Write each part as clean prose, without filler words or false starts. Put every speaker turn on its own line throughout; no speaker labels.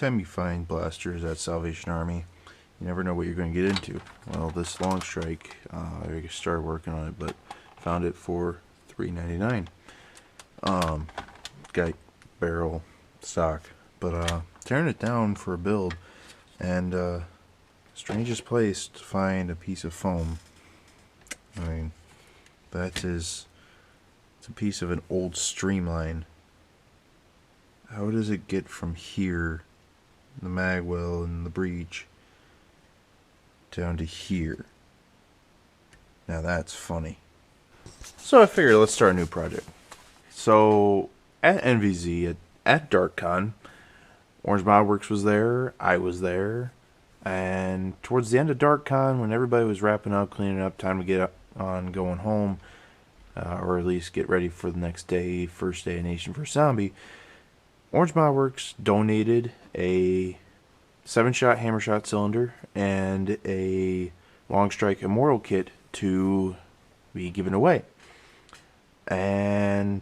anytime you find blasters at Salvation Army, you never know what you're going to get into. Well, this Longstrike, I started working on it, but found it for $3.99. Got barrel stock, but tearing it down for a build, and strangest place to find a piece of foam. I mean, it's a piece of an old streamline. How does it get from here, the magwell and the breech, down to here? Now that's funny. So I figured let's start a new project. So at NVZ, at DarkCon, Orange Modworks was there, I was there, and towards the end of DarkCon, when everybody was wrapping up, cleaning up, time to get on going home, or at least get ready for the next day, first day of Nation vs. Zombie, Orange Modworks donated a 7-shot hammershot cylinder and a Longstrike Immortal kit to be given away. And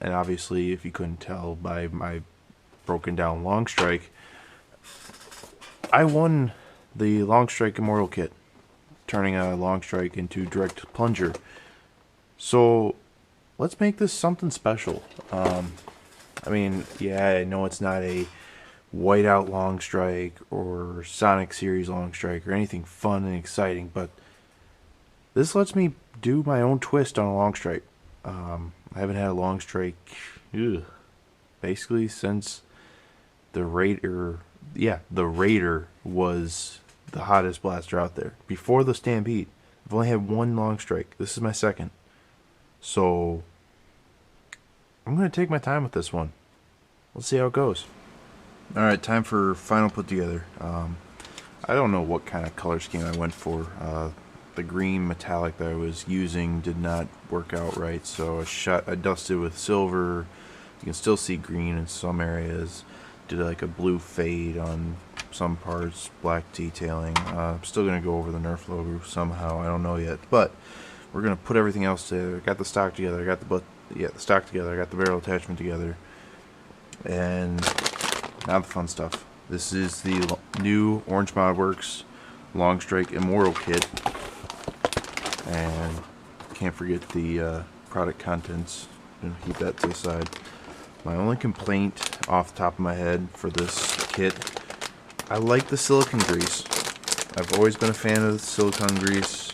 obviously, if you couldn't tell by my broken down Longstrike, I won the Longstrike Immortal kit, turning a Longstrike into direct plunger. So let's make this something special. I mean, yeah, I know it's not a whiteout Longstrike or Sonic Series Longstrike or anything fun and exciting, but this lets me do my own twist on a Longstrike. I haven't had a Longstrike basically since the Raider. Yeah, the Raider was the hottest blaster out there. Before the Stampede, I've only had one Longstrike. This is my second. So I'm going to take my time with this one. Let's see how it goes. Alright, time for final put together. I don't know what kind of color scheme I went for. The green metallic that I was using did not work out right, so I dusted with silver. You can still see green in some areas. Did like a blue fade on some parts, black detailing. I'm still going to go over the Nerf logo somehow. I don't know yet, but we're going to put everything else together. I got the stock together. I got the stock together. I got the barrel attachment together. And now the fun stuff. This is the new Orange Modworks Longstrike Immortal kit. And can't forget the product contents. I'm going to keep that to the side. My only complaint off the top of my head for this kit, I like the silicone grease. I've always been a fan of the silicone grease,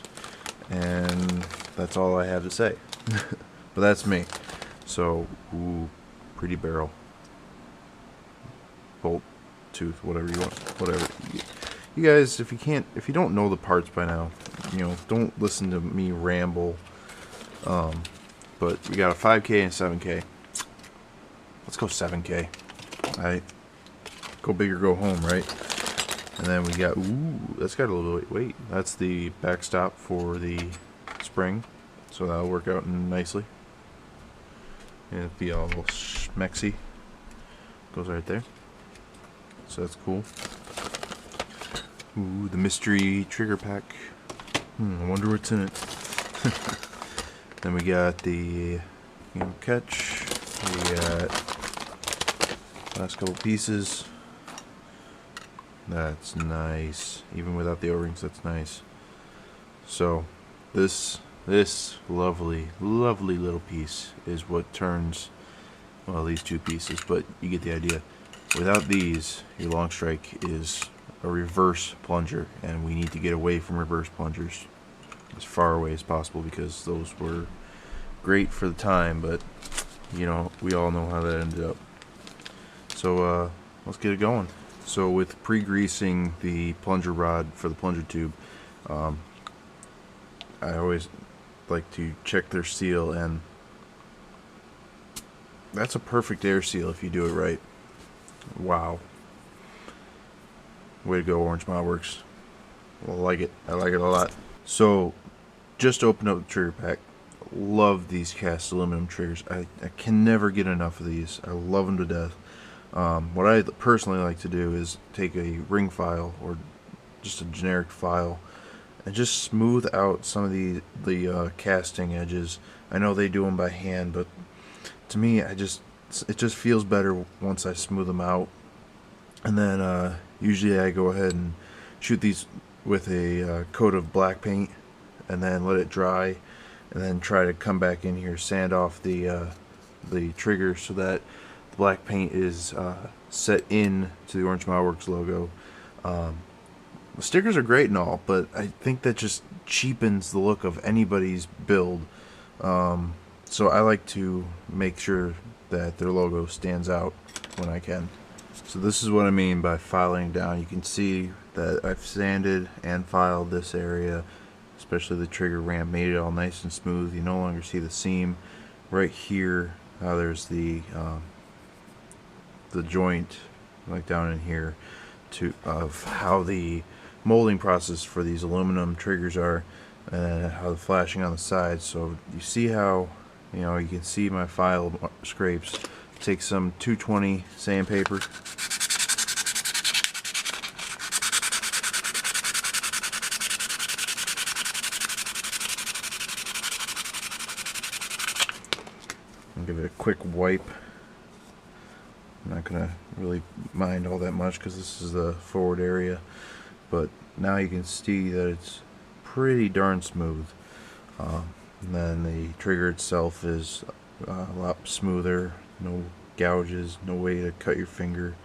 and that's all I have to say. But that's me. So, ooh, pretty barrel. Bolt, tooth, whatever you want, whatever. You guys, if you don't know the parts by now, don't listen to me ramble. But we got a 5K and 7K. Let's go 7K. Alright. Go big or go home, right? And then we got, that's got a little weight. That's the backstop for the spring. So that'll work out nicely. And it'll be all schmexy. Goes right there. So that's cool. Ooh, the mystery trigger pack. I wonder what's in it. Then we got the catch. We got last couple pieces. That's nice. Even without the O-rings, that's nice. So this lovely little piece is what turns, well, these two pieces, but you get the idea. Without these, your Longstrike is a reverse plunger, and we need to get away from reverse plungers as far away as possible, because those were great for the time, but we all know how that ended up. So let's get it going. So with pre-greasing the plunger rod for the plunger tube, I always like to check their seal, and that's a perfect air seal if you do it right. Wow. Way to go, Orange Modworks. I like it. I like it a lot. So, just opened up the trigger pack. Love these cast aluminum triggers. I can never get enough of these. I love them to death. What I personally like to do is take a ring file or just a generic file and just smooth out some of the casting edges. I know they do them by hand, but to me, it just feels better once I smooth them out. And then usually I go ahead and shoot these with a coat of black paint, and then let it dry, and then try to come back in here, sand off the trigger so that the black paint is set in to the Orange Mileworks logo. The stickers are great and all, but I think that just cheapens the look of anybody's build. So I like to make sure that their logo stands out when I can. So this is what I mean by filing down. You can see that I've sanded and filed this area, especially the trigger ramp, made it all nice and smooth. You no longer see the seam. Right here, there's the joint, like down in here, of how the molding process for these aluminum triggers are, and how the flashing on the sides. So you see how, you can see my file scrapes. Take some 220 sandpaper. And give it a quick wipe. I'm not gonna really mind all that much because this is the forward area, but now you can see that it's pretty darn smooth. And then the trigger itself is a lot smoother, no gouges, no way to cut your finger,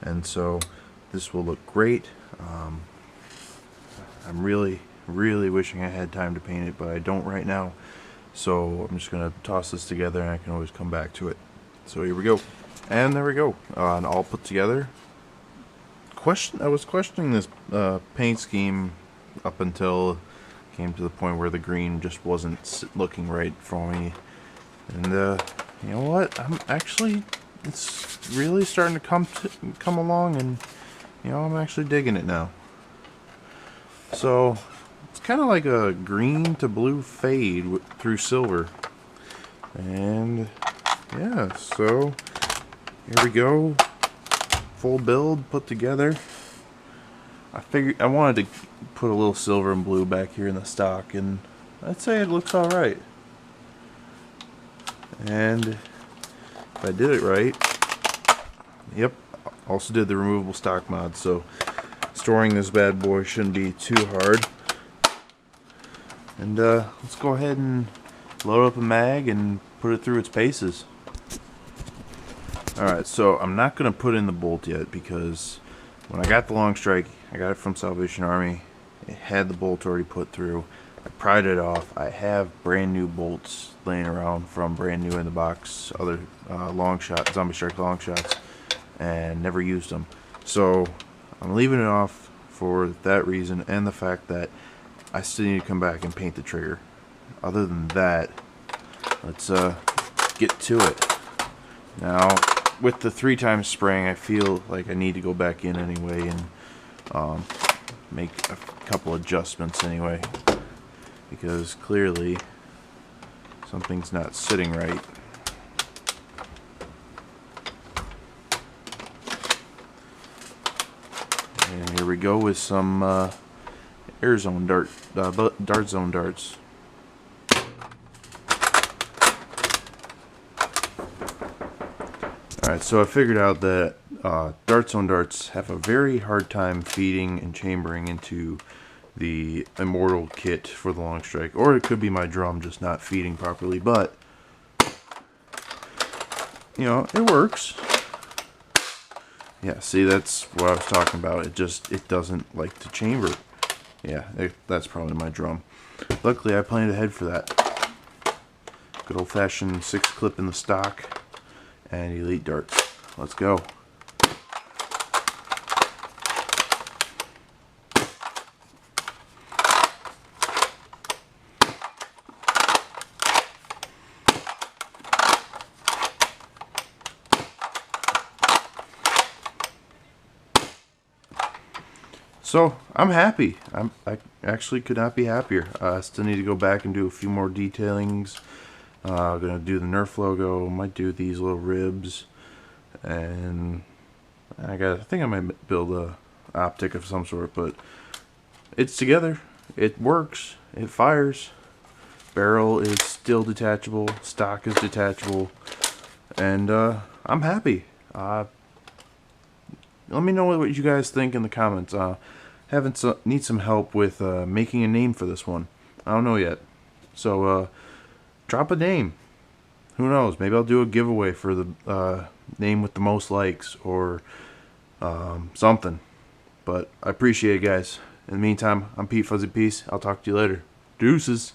and so this will look great. I'm really wishing I had time to paint it, but I don't right now, so I'm just gonna toss this together and I can always come back to it. So here we go, and there we go, and all put together. I was questioning this paint scheme up until it came to the point where the green just wasn't looking right for me, and you know what? It's really starting to come along, and I'm actually digging it now. So it's kind of like a green to blue fade through silver, and yeah. So here we go, full build put together. I figured I wanted to put a little silver and blue back here in the stock, and I'd say it looks all right. And if I did it right, yep, also did the removable stock mod, so storing this bad boy shouldn't be too hard. And let's go ahead and load up a mag and put it through its paces. Alright, so I'm not going to put in the bolt yet because when I got the Longstrike, I got it from Salvation Army. It had the bolt already put through. I pried it off. I have brand new bolts laying around from brand new in the box, other Zombie Strike long shots, and never used them. So I'm leaving it off for that reason, and the fact that I still need to come back and paint the trigger. Other than that, let's get to it. Now, with the 3x spraying, I feel like I need to go back in anyway and make a couple adjustments anyway, because clearly something's not sitting right. And here we go with some air zone dart zone darts. Alright, so I figured out that dart zone darts have a very hard time feeding and chambering into the Immortal kit for the Longstrike, or it could be my drum just not feeding properly, but it works. Yeah, see, that's what I was talking about. It doesn't like to chamber. Yeah, that's probably my drum. Luckily, I planned ahead for that. Good old-fashioned 6-clip in the stock and elite darts. Let's go. So I'm happy. I actually could not be happier. I still need to go back and do a few more detailings. Gonna do the Nerf logo. Might do these little ribs, and I think I might build a optic of some sort. But it's together. It works. It fires. Barrel is still detachable. Stock is detachable, and I'm happy. let me know what you guys think in the comments. Need some help with making a name for this one. I don't know yet. So drop a name. Who knows? Maybe I'll do a giveaway for the name with the most likes or something. But I appreciate it, guys. In the meantime, I'm PeteFuzzyPete. I'll talk to you later. Deuces.